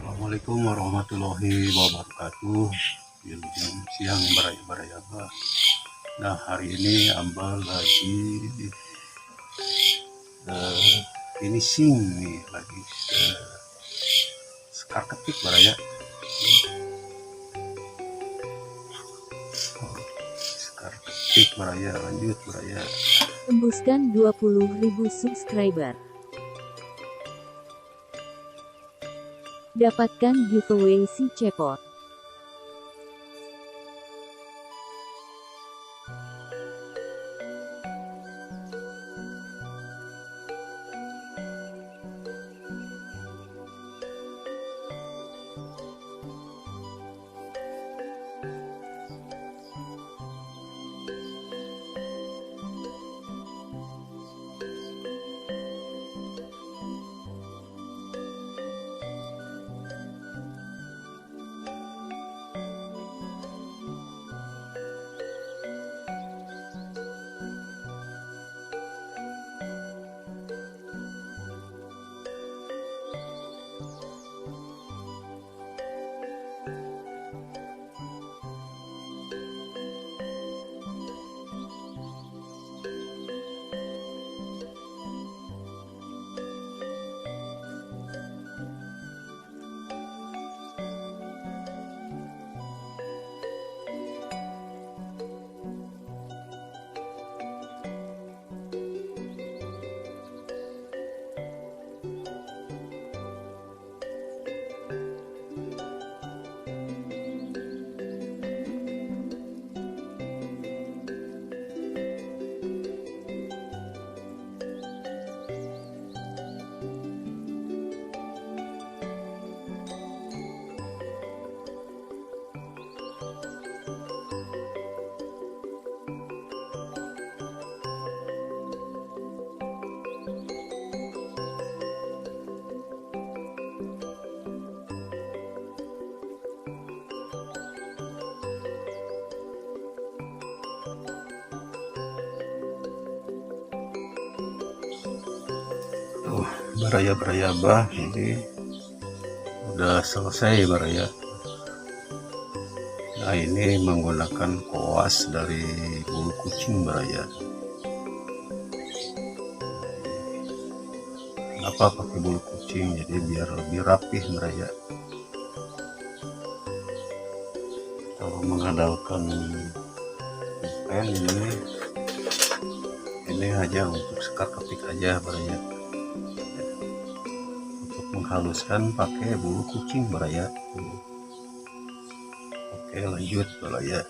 Assalamualaikum warahmatullahi wabarakatuh. Siang baraya-baraya. Nah, hari ini Ambal lagi finishing nih, lagi sekar ketik baraya. Sekar ketik baraya, lanjut baraya. Tembuskan 20.000 subscriber. Dapatkan giveaway si Cepot. Baraya-baraya ini udah selesai baraya. Nah, ini menggunakan koas dari bulu kucing baraya. Kenapa pakai bulu kucing? Jadi biar lebih rapih baraya. Kalau mengandalkan pen ini hanya untuk sekar ketik aja baraya. Untuk menghaluskan pakai bulu kucing baraya. Oke, lanjut baraya.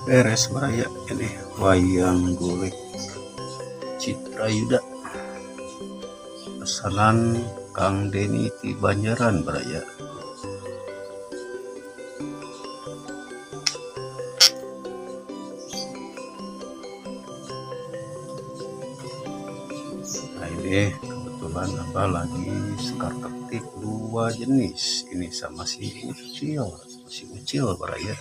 beres beraya ini wayang golek Citra Yuda pesanan Kang Deni di Banjaran beraya. Nah ini kebetulan Abah lagi sekar ketik dua jenis, ini sama si ucil beraya.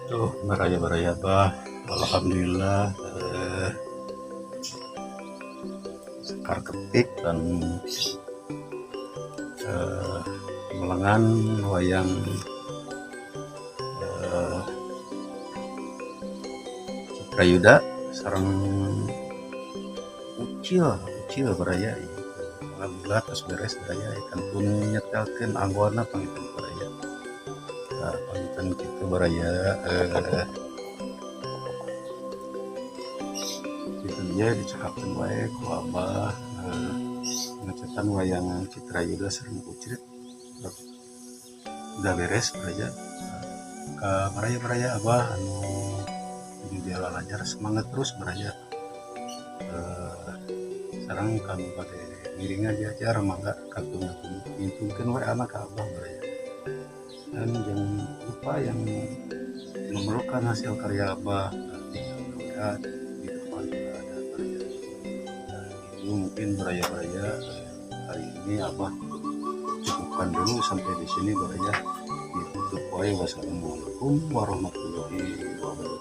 Tuh baraya-baraya bah, alhamdulillah sekar ketik dan melengan wayang Citrayuda sareng ucil baraya ieu. Alhamdulillah tos beres baraya kantun nyetelkeun anggona pangitan baraya. Pangitan kitu baraya kitu dia dicakakeun wae ku Abah ngecetan wayang Citrayuda sareng ucil udah beres baraya. Ka baraya-baraya Abah anu dia lancar semangat terus baraya. Sarang kami pada ngiring aja acara mangga kartu ngintungkeun wae anak ka Abah baraya. Dan jangan lupa yang memerlukan hasil karya Abah tinggal lihat di depan juga ada baraya. Itu mungkin baraya-baraya hari ini Abah cukupkan dulu sampai di sini baraya. Ditutup wae. Wassalamualaikum warahmatullahi wabarakatuh.